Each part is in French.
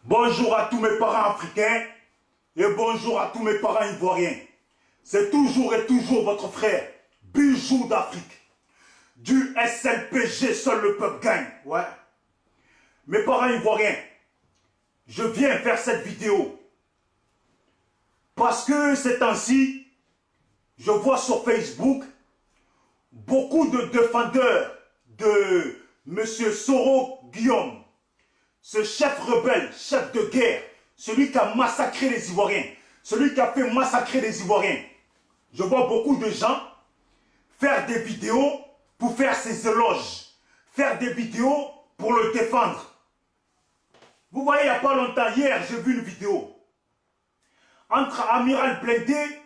Bonjour à tous mes parents africains et bonjour à tous mes parents ivoiriens. C'est toujours et toujours votre frère, Bijou d'Afrique. Du SLPG, seul le peuple gagne. Ouais. Mes parents ivoiriens, je viens faire cette vidéo parce que ces temps-ci, je vois sur Facebook beaucoup de défendeurs de M. Soro Guillaume, ce chef rebelle, chef de guerre, celui qui a massacré les Ivoiriens, celui qui a fait massacrer les Ivoiriens. Je vois beaucoup de gens faire des vidéos pour faire ses éloges, faire des vidéos pour le défendre. Vous voyez, il n'y a pas longtemps, hier, j'ai vu une vidéo entre Amiral Blindé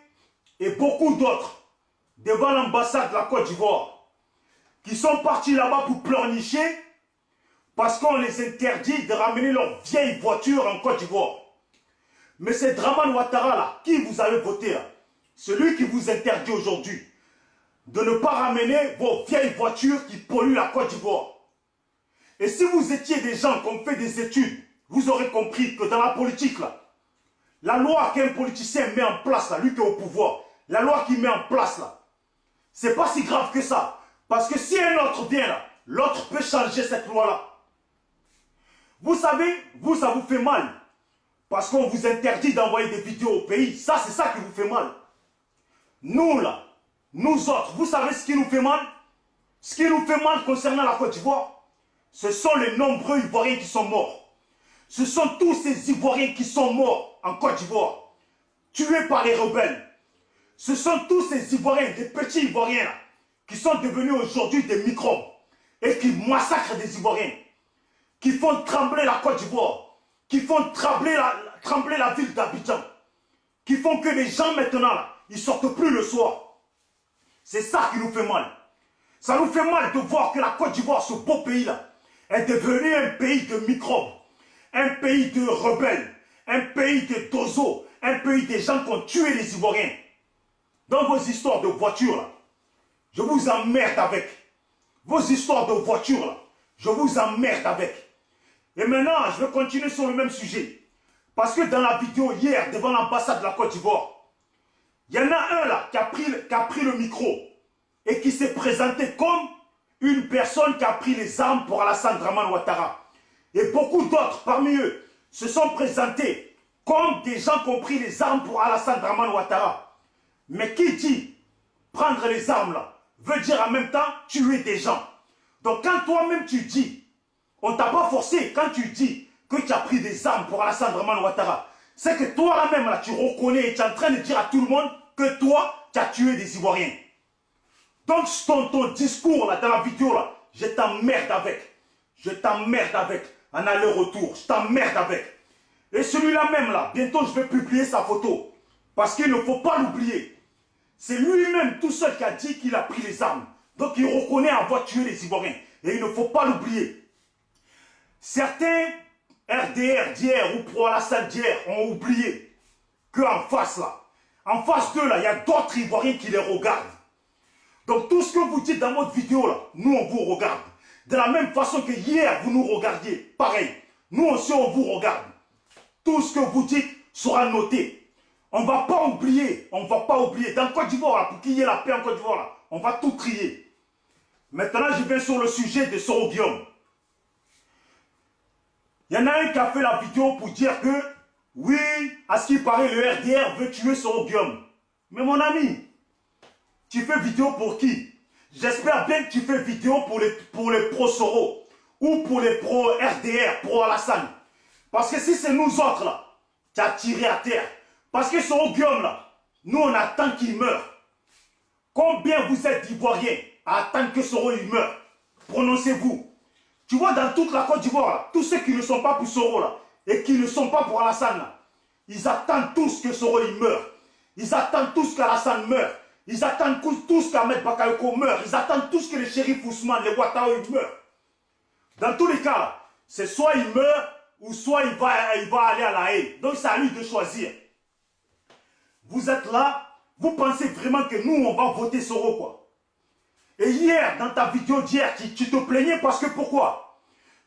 et beaucoup d'autres devant l'ambassade de la Côte d'Ivoire qui sont partis là-bas pour pleurnicher parce qu'on les interdit de ramener leur vieille voiture en Côte d'Ivoire. Mais c'est Dramane Ouattara là, qui vous avez voté là, celui qui vous interdit aujourd'hui de ne pas ramener vos vieilles voitures qui polluent la Côte d'Ivoire. Et si vous étiez des gens qui ont fait des études, vous aurez compris que dans la politique là, la loi qu'un politicien met en place là, lui qui est au pouvoir, la loi qu'il met en place là, c'est pas si grave que ça. Parce que si un autre vient là, l'autre peut changer cette loi là. Vous savez, vous ça vous fait mal. Parce qu'on vous interdit d'envoyer des vidéos au pays. Ça c'est ça qui vous fait mal. Nous là, nous autres, vous savez ce qui nous fait mal? Ce qui nous fait mal concernant la Côte d'Ivoire, ce sont les nombreux Ivoiriens qui sont morts. Ce sont tous ces Ivoiriens qui sont morts en Côte d'Ivoire, tués par les rebelles. Ce sont tous ces Ivoiriens, des petits Ivoiriens là, qui sont devenus aujourd'hui des microbes et qui massacrent des Ivoiriens, qui font trembler la Côte d'Ivoire, qui font trembler la ville d'Abidjan, qui font que les gens maintenant là, ils ne sortent plus le soir. C'est ça qui nous fait mal. Ça nous fait mal de voir que la Côte d'Ivoire, ce beau pays là, est devenu un pays de microbes, un pays de rebelles, un pays de dozos, un pays des gens qui ont tué les Ivoiriens. Dans vos histoires de voitures là, je vous emmerde avec. Vos histoires de voitures là, je vous emmerde avec. Et maintenant, je vais continuer sur le même sujet. Parce que dans la vidéo hier, devant l'ambassade de la Côte d'Ivoire, il y en a un là qui a pris le micro et qui s'est présenté comme une personne qui a pris les armes pour Alassane Dramane Ouattara. Et beaucoup d'autres parmi eux se sont présentés comme des gens qui ont pris les armes pour Alassane Dramane Ouattara. Mais qui dit prendre les armes là veut dire en même temps tuer des gens. Donc quand toi-même tu dis, on ne t'a pas forcé, quand tu dis que tu as pris des armes pour Alassane Dramane Ouattara, c'est que toi-même là tu reconnais et tu es en train de dire à tout le monde que toi tu as tué des Ivoiriens. Donc ton discours là dans la vidéo là, je t'emmerde avec. Je t'emmerde avec. En aller-retour, je t'emmerde avec. Et celui-là même là, bientôt je vais publier sa photo. Parce qu'il ne faut pas l'oublier. C'est lui-même tout seul qui a dit qu'il a pris les armes. Donc il reconnaît avoir tué les Ivoiriens. Et il ne faut pas l'oublier. Certains RDR d'hier ou pro-Alassane d'hier ont oublié qu'en face là, en face d'eux là, il y a d'autres Ivoiriens qui les regardent. Donc tout ce que vous dites dans votre vidéo là, nous on vous regarde. De la même façon que hier vous nous regardiez, pareil. Nous aussi on vous regarde. Tout ce que vous dites sera noté. On ne va pas oublier, on ne va pas oublier. Dans Côte d'Ivoire, pour qu'il y ait la paix en Côte d'Ivoire, on va tout trier. Maintenant, je viens sur le sujet de Soro Guillaume. Il y en a un qui a fait la vidéo pour dire que, oui, à ce qui paraît, le RDR veut tuer Soro Guillaume. Mais mon ami, tu fais vidéo pour qui? J'espère bien que tu fais vidéo pour les pro-Soro ou pour les pro-RDR, pro-Alassane. Parce que si c'est nous autres là, tu as tiré à terre. Parce que Soro Guillaume là, nous on attend qu'il meure. Combien vous êtes d'Ivoiriens à attendre que Soro il meure? Prononcez-vous. Tu vois dans toute la Côte d'Ivoire là, tous ceux qui ne sont pas pour Soro là, et qui ne sont pas pour Alassane là, ils attendent tous que Soro il meure. Ils attendent tous qu'Alassane meure. Ils attendent tous qu'Ahmed Bakayoko meure. Ils attendent tous que le shérif Ousmane, les Ouattara ils meurent. Dans tous les cas, c'est soit il meurt ou soit il va aller à la haie. Donc c'est à lui de choisir. Vous êtes là, vous pensez vraiment que nous, on va voter Soro, quoi. Et hier, dans ta vidéo d'hier, tu te plaignais parce que pourquoi?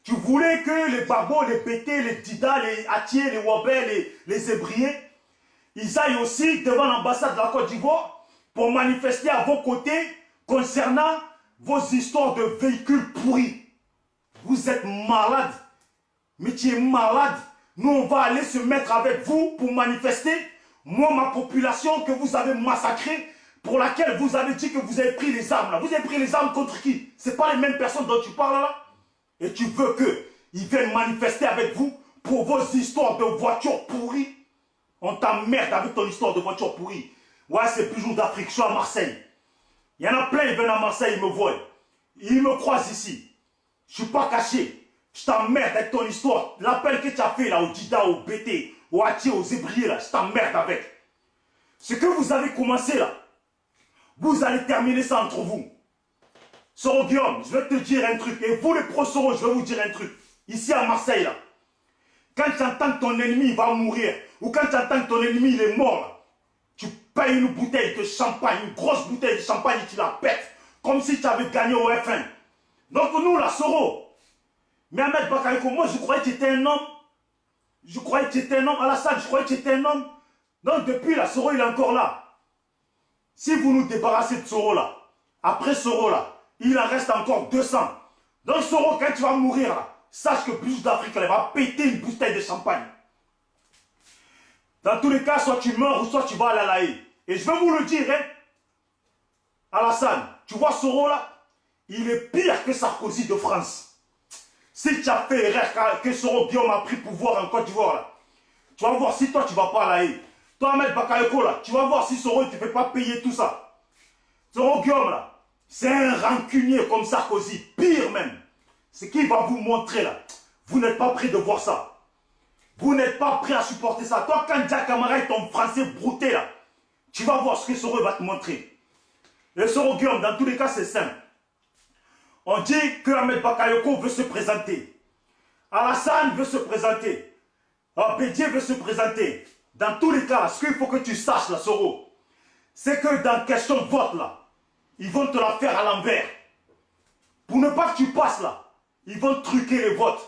Tu voulais que les Babos, les Pétés, les Dida, les Atier, les Wabel, les Ébriers, ils aillent aussi devant l'ambassade de la Côte d'Ivoire pour manifester à vos côtés concernant vos histoires de véhicules pourris. Vous êtes malade. Mais tu es malade. Nous, on va aller se mettre avec vous pour manifester. Moi, ma population que vous avez massacrée, pour laquelle vous avez dit que vous avez pris les armes là. Vous avez pris les armes contre qui? Ce n'est pas les mêmes personnes dont tu parles là. Et tu veux qu'ils viennent manifester avec vous pour vos histoires de voitures pourries. On t'emmerde avec ton histoire de voitures pourries. Ouais, c'est plus jour d'Afrique, je suis à Marseille. Il y en a plein, ils viennent à Marseille, ils me voient. Ils me croisent ici. Je ne suis pas caché. Je t'emmerde avec ton histoire. L'appel que tu as fait là, au Dida, au BT, au Atier, aux Ébriers là, je t'emmerde avec. Ce que vous avez commencé là, vous allez terminer ça entre vous. Soro Guillaume, je vais te dire un truc. Et vous les pro-Soro, je vais vous dire un truc. Ici à Marseille là, quand tu entends que ton ennemi va mourir, ou quand tu entends que ton ennemi il est mort, là, tu payes une bouteille de champagne, une grosse bouteille de champagne et tu la pètes, comme si tu avais gagné au F1. Donc nous là, Soro, mais Ahmed Bakayoko, moi je croyais que tu étais un homme. Je croyais que tu étais un homme. Alassane, je croyais que tu étais un homme. Donc depuis là, Soro il est encore là. Si vous nous débarrassez de Soro là, après Soro là, il en reste encore 200. Donc Soro, quand tu vas mourir là, sache que Bijou d'Afrique, elle va péter une bouteille de champagne. Dans tous les cas, soit tu meurs ou soit tu vas à la haie. Et je vais vous le dire, hein, Alassane, tu vois Soro là, il est pire que Sarkozy de France. Si tu as fait erreur que Soro Guillaume a pris pouvoir en Côte d'Ivoire là, tu vas voir si toi tu ne vas pas à la haie. Toi, Ahmed Bakayoko là, tu vas voir si Soro ne te fait pas payer tout ça. Soro Guillaume là, c'est un rancunier comme Sarkozy, pire même. Ce qu'il va vous montrer là, vous n'êtes pas prêt de voir ça. Vous n'êtes pas prêt à supporter ça. Toi, quand Jack Camara est ton français brouté là, tu vas voir ce que Soro va te montrer. Et Soro Guillaume, dans tous les cas, c'est simple. On dit que Ahmed Bakayoko veut se présenter. Alassane veut se présenter. Bédier veut se présenter. Dans tous les cas, ce qu'il faut que tu saches là, Soro, c'est que dans question de vote là, ils vont te la faire à l'envers. Pour ne pas que tu passes là, ils vont truquer les votes.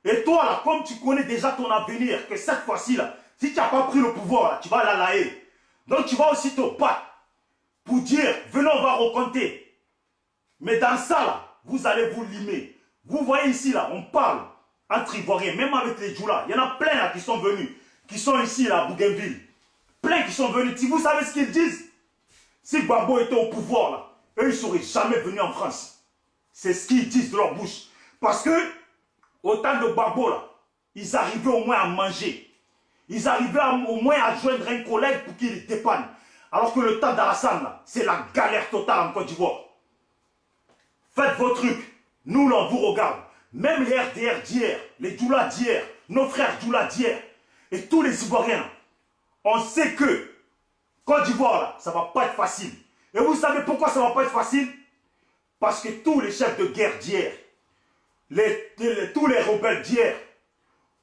Et toi là, comme tu connais déjà ton avenir, que cette fois-ci là, si tu n'as pas pris le pouvoir là, tu vas aller à la haie. Donc tu vas aussi te battre pour dire, venez on va recompter. Mais dans ça là, vous allez vous limer. Vous voyez ici là, on parle entre Ivoiriens, même avec les Djoula. Il y en a plein là qui sont venus, qui sont ici là à Bougainville. Plein qui sont venus. Si vous savez ce qu'ils disent, si Gbagbo était au pouvoir là, eux ils ne seraient jamais venus en France. C'est ce qu'ils disent de leur bouche. Parce que, au temps de Gbagbo là, ils arrivaient au moins à manger. Ils arrivaient au moins à joindre un collègue pour qu'il les dépanne. Alors que le temps d'Alassane là, c'est la galère totale en Côte d'Ivoire. Faites vos trucs. Nous, là, on vous regarde. Même les RDR d'hier, les Djoula d'hier, nos frères Djoula d'hier, et tous les Ivoiriens, on sait que Côte d'Ivoire, là, ça ne va pas être facile. Et vous savez pourquoi ça ne va pas être facile? Parce que tous les chefs de guerre d'hier, tous les rebelles d'hier,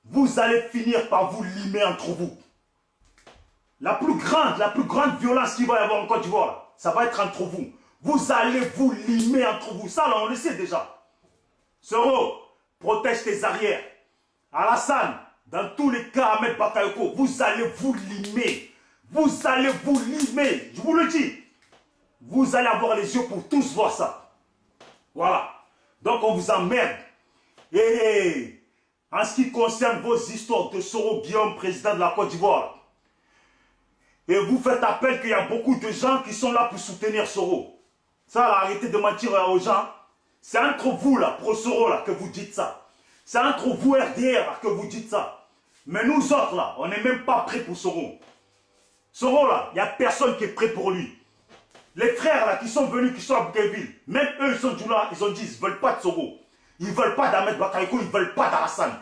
vous allez finir par vous limer entre vous. La plus grande violence qu'il va y avoir en Côte d'Ivoire, ça va être entre vous. Vous allez vous limer entre vous. Ça, là, on le sait déjà. Soro, protège tes arrières. Alassane, dans tous les cas, Ahmed Bakayoko, vous allez vous limer. Vous allez vous limer. Je vous le dis. Vous allez avoir les yeux pour tous voir ça. Voilà. Donc, on vous emmerde. Et en ce qui concerne vos histoires de Soro Guillaume, président de la Côte d'Ivoire, et vous faites appel qu'il y a beaucoup de gens qui sont là pour soutenir Soro. Ça, là, arrêtez de mentir aux gens. C'est entre vous, là, pro-Soro, là, que vous dites ça. C'est entre vous, RDR, là, que vous dites ça. Mais nous autres, là, on n'est même pas prêts pour Soro. Soro, là, il n'y a personne qui est prêt pour lui. Les frères, là, qui sont venus, qui sont à Bougainville, même eux, ils sont là, ils ont dit, ils ne veulent pas de Soro. Ils ne veulent pas d'Ahmed Bakayoko, ils ne veulent pas d'Alassane.